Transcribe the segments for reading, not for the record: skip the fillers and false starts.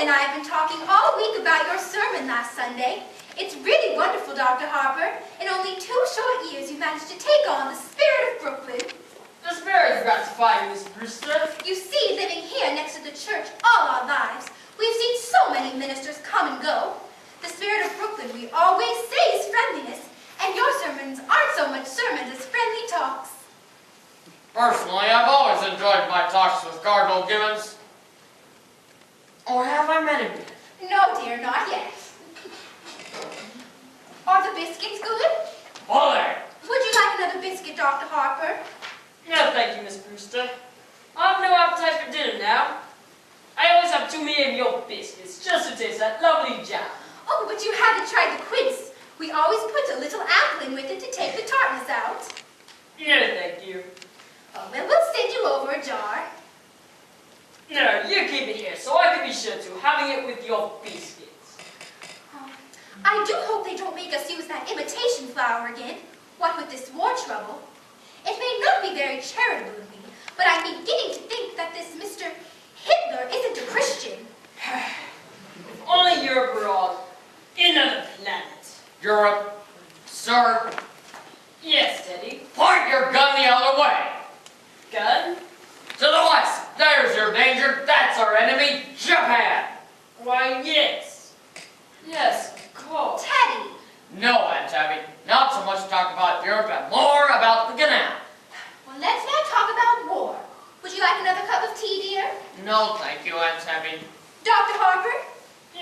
and I have been talking all week about your sermon last Sunday. It's really wonderful, Dr. Harper. In only 2 short years, you managed to take on the spirit of Brooklyn. The spirit is gratifying, Miss Brewster. You see, living here next to the church all our lives, we've seen so many ministers come and go. The spirit of Brooklyn, we always say, is friendliness, and your sermons aren't so much sermons as friendly talks. Personally, I've always enjoyed my talks with Cardinal Gibbons. Or have I met him yet? No, dear, not yet. Are the biscuits good? Bully! Would you like another biscuit, Dr. Harper? No, thank you, Miss Brewster. I have no appetite for dinner now. I always have too many of your biscuits just to taste that lovely jam. Oh, but you haven't tried the quince. We always put a little apple in with it to take the tartness out. No, thank you. Oh, well, we'll send you over a jar. No, you keep it here so I can be sure to having it with your biscuits. Oh, I do hope they don't make us use that imitation flour again. What with this war trouble. It may not be very charitable of me, but I'm beginning to think that this Mr. Hitler isn't a Christian. If only Europe were on another planet. Europe, sir, Yes, Teddy. point your gun the other way. Gun? To the west, there's your danger. That's our enemy, Japan. Why, yes. Yes, of course. Teddy! No, Aunt Tabby, not so much talk about Europe and more about the canal. Well, let's now talk about war. Would you like another cup of tea, dear? No, thank you, Aunt Tabby. Dr. Harper?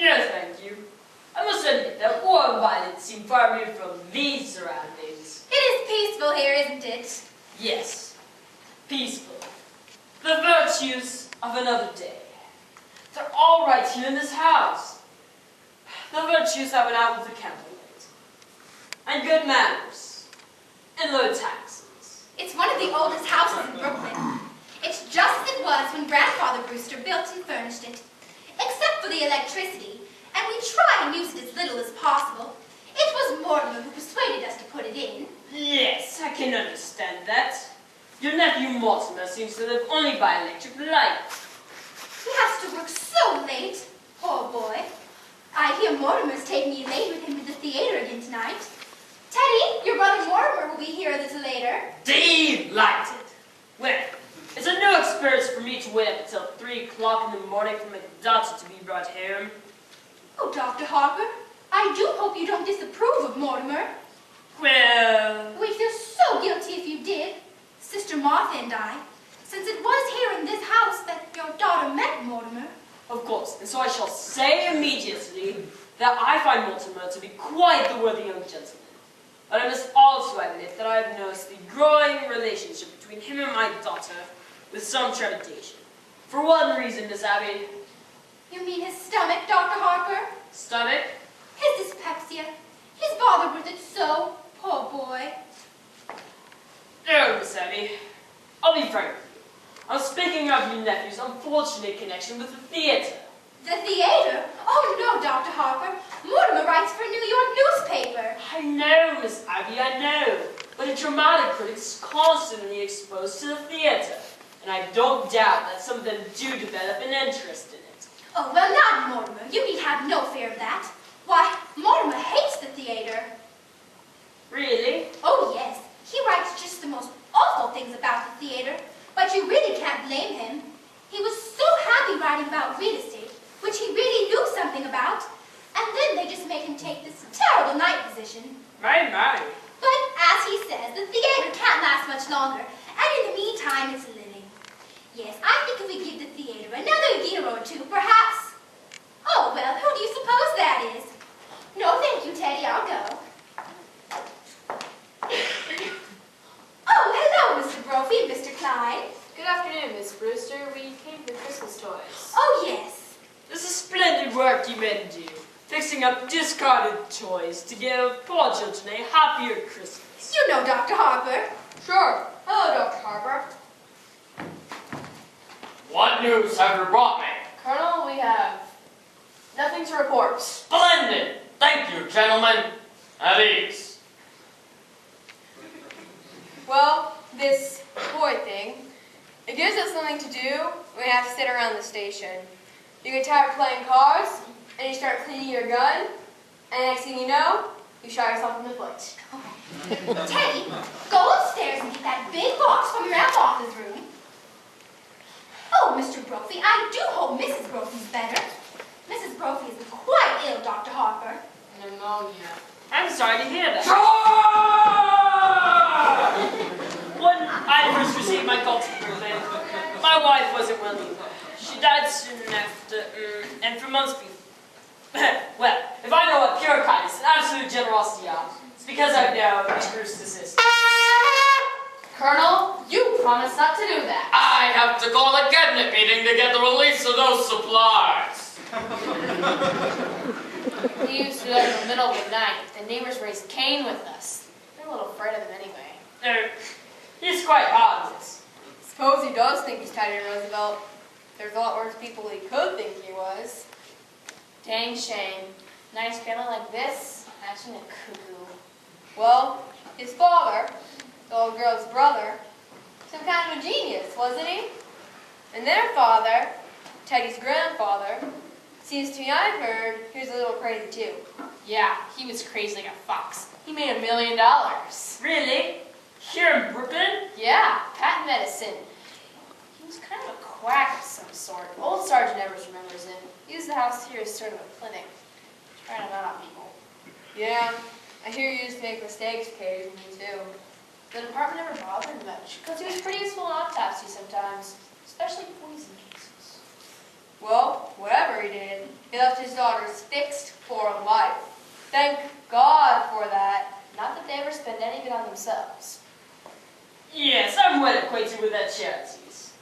No, thank you. I must admit that war and violence seem far removed from these surroundings. It is peaceful here, isn't it? Yes, peaceful. The virtues of another day. They're all right here in this house. The virtues have been out with the candlelight. And good manners. And low taxes. It's one of the oldest houses in Brooklyn. It's just as it was when Grandfather Brewster built and furnished it, except for the electricity, and we try and use it as little as possible. It was Mortimer who persuaded us to put it in. Yes, I can understand that. Your nephew Mortimer seems to live only by electric light. He has to work so late. Poor boy. I hear Mortimer's taking Elaine with him to the theater again tonight. Teddy, your brother Mortimer will be here a little later. Delighted. Well, it's a new experience for me to wait up until 3 o'clock in the morning for my daughter to be brought home. Oh, Dr. Harper, I do hope you don't disapprove of Mortimer. Well, We'd feel so guilty if you did, Sister Martha and I, since it was here in this house that your daughter met Mortimer. of course, and so I shall say immediately that I find Mortimer to be quite the worthy young gentleman. But I must also admit that I have noticed the growing relationship between him and my daughter with some trepidation. For one reason, Miss Abby. You mean his stomach, Dr. Harper? Stomach? His dyspepsia. He's bothered with it so. Poor boy. No, Miss Abby. I'll be frank with you. I'm speaking of your nephew's unfortunate connection with the theater. The theater? Oh, no, Dr. Harper. Mortimer writes for a New York newspaper. I know, Miss Abby, I know. But a dramatic critic is constantly exposed to the theater. And I don't doubt that some of them do develop an interest in it. Oh, well, not Mortimer. You need have no fear of that. Why, Mortimer hates the theater. Really? Oh, yes. He writes just the most awful things about the theater, but you really can't blame him. He was so happy writing about real estate, which he really knew something about, and then they just made him take this terrible night position. My. But, as he says, the theater can't last much longer, and in the meantime, it's living. Yes, I think if we give the theater another year or two, perhaps... Oh, well, who do you suppose that is? No, thank you, Teddy, I'll go. Oh, hello, Mr. Brophy and Mr. Clyde. Good afternoon, Miss Brewster. We came for Christmas toys. Oh, yes. This is splendid work you men do, fixing up discarded toys to give poor children a happier Christmas. You know Dr. Harper. Sure. Hello, Dr. Harper. What news have you brought me? Colonel, we have nothing to report. Splendid! Thank you, gentlemen. At ease. Well, this boy thing, it gives us something to do when we have to sit around the station. You get tired of playing cards, and you start cleaning your gun, and next thing you know, you shot yourself in the foot. Teddy, go upstairs and get that big box from your Aunt Martha's room. Oh, Mr. Brophy, I do hope Mrs. Brophy's better. Mrs. Brophy is quite ill, Dr. Harper. Pneumonia. I'm sorry to hear that. When I first received my call to birthday, my wife wasn't well either. She died soon after, and for months before. Well, if I know what pure kindness and absolute generosity are, it's because I've known Miss Brewster's sister. Colonel, you promised not to do that. I have to call a cabinet meeting to get the release of those supplies. He used to do that in the middle of the night. The neighbors raised Cain with us. They're a little afraid of him anyway. He's quite harmless. Suppose he does think he's Teddy Roosevelt. There's a lot worse people he could think he was. Dang shame. Nice family like this, matching a cuckoo. Well, his father, the old girl's brother, some kind of a genius, wasn't he? And their father, Teddy's grandfather, seems to me I've heard he was a little crazy too. Yeah, he was crazy like a fox. He made $1 million. Really? Here in Brooklyn? Yeah, patent medicine. He was kind of a quack of some sort. Old Sergeant Evers remembers him. He used the house here as sort of a clinic, trying it out on people. Yeah, I hear he used to make mistakes occasionally too. The department never bothered him much, because he was pretty useful in autopsy sometimes, especially poison cases. Well, whatever he did, he left his daughters fixed for life. Thank God for that. Not that they ever spend any of it on themselves. Yes, I'm well acquainted with that charities.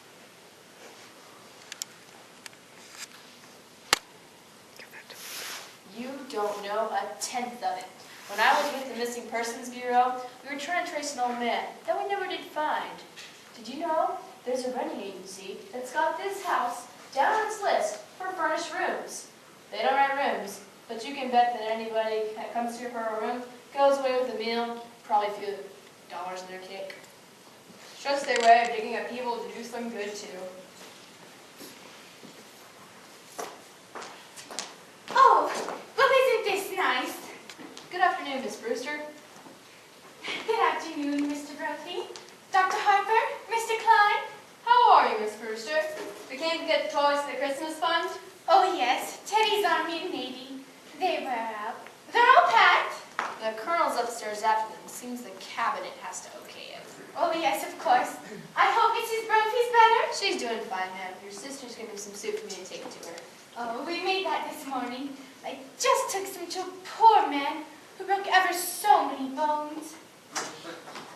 You don't know a tenth of it. When I was with the Missing Persons Bureau, we were trying to trace an old man that we never did find. Did you know there's a renting agency that's got this house down on its list for furnished rooms? They don't rent rooms, but you can bet that anybody that comes here for a room goes away with a meal, probably a few dollars in their kick. Just their way of digging up people to do some good too. Oh, well, isn't this nice? Good afternoon, Miss Brewster. Good afternoon, Mr. Brophy. Dr. Harper, Mr. Klein. How are you, Miss Brewster? We came to get the toys for the Christmas fund. Oh, yes, Teddy's Army and Navy. They were out. They're all packed. The colonel's upstairs after them. Seems the cabinet has to okay it. Oh, yes, of course. I hope Mrs. Brophy's better. She's doing fine, ma'am. Your sister's giving me some soup for me to take to her. Oh, we made that this morning. I just took some to a poor man who broke ever so many bones.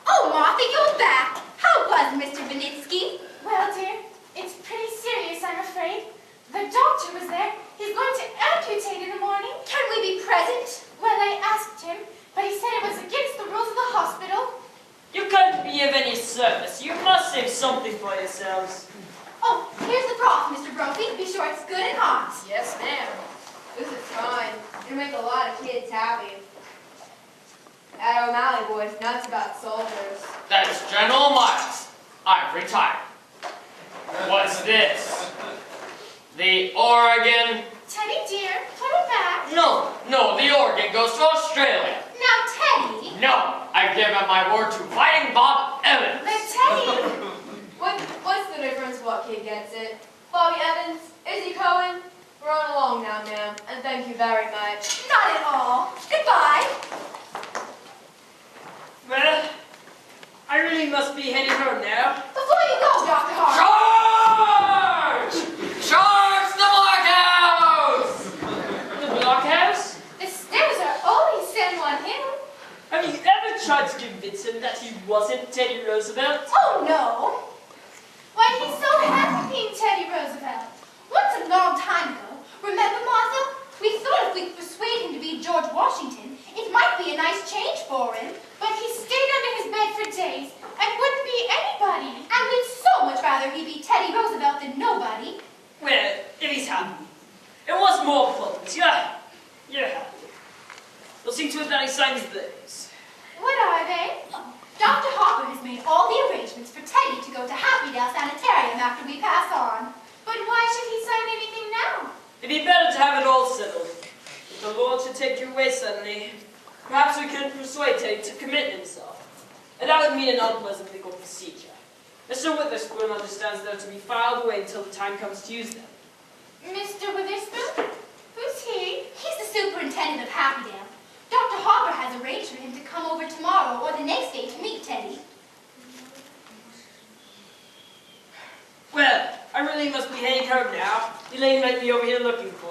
Oh, Martha, you're back. How was Mr. Benitsky? Well, dear, it's pretty serious, I'm afraid. The doctor was there. He's going to amputate in the morning. Can we be present? Well, I asked him, but he said it was against the rules of the hospital. You can't be of any service. You must save something for yourselves. Oh, here's the broth, Mr. Brophy. Be sure it's good and hot. Yes, ma'am. This is fine. It'll make a lot of kids happy. That O'Malley boy's nuts about soldiers. That's General Miles. I've retired. What's this? The Oregon? Teddy, dear, put it back. No, the Oregon goes to Australia. Now, Teddy. No, I've given my word to Fighting Bob Evans. But Teddy. What's the difference what kid gets it? Bobby Evans, Izzy Cohen, run along now, ma'am, and thank you very much. Not at all. Goodbye. Well, I really must be heading home now. Before you go, Dr. Hart. Charge! Charge the blockhouse! The blockhouse? The stairs are always San Juan Hill. Have you ever tried to convince him that he wasn't Teddy Roosevelt? Oh, no. Why, he's so happy being Teddy Roosevelt. Once a long time ago, remember, Martha? We thought if we could persuade him to be George Washington, it might be a nice change for him. But he stayed under his bed for days and wouldn't be anybody. And we'd so much rather he be Teddy Roosevelt than nobody. Well, if he's happy. It was more pleasant. You're happy. We'll see to it that he signs those. What are they? Dr. Hopper has made all the arrangements for Teddy to go to Happydale Sanitarium after we pass on. But why should he sign anything now? be better to have it all settled. If the Lord should take you away suddenly, perhaps we can persuade Teddy to commit himself. And that would mean an unpleasant legal procedure. Mr. Witherspoon understands they're to be filed away until the time comes to use them. Mr. Witherspoon? Who's he? He's the superintendent of Happydale. Dr. Hopper has arranged for him to come over tomorrow or the next day to meet Teddy. Well, I really must be heading home now. Elaine might be over here looking for